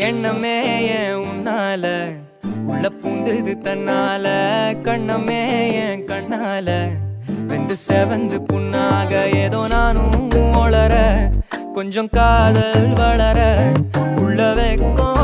எண்ணமே ஏன் உன்னால உள்ள பூந்தது தன்னால கண்ணமே ஏன் கண்ணால வெந்து செவந்து புண்ணாக ஏதோ நானும் ஒளர கொஞ்சம் காதல் வளர உள்ள வெக்கம்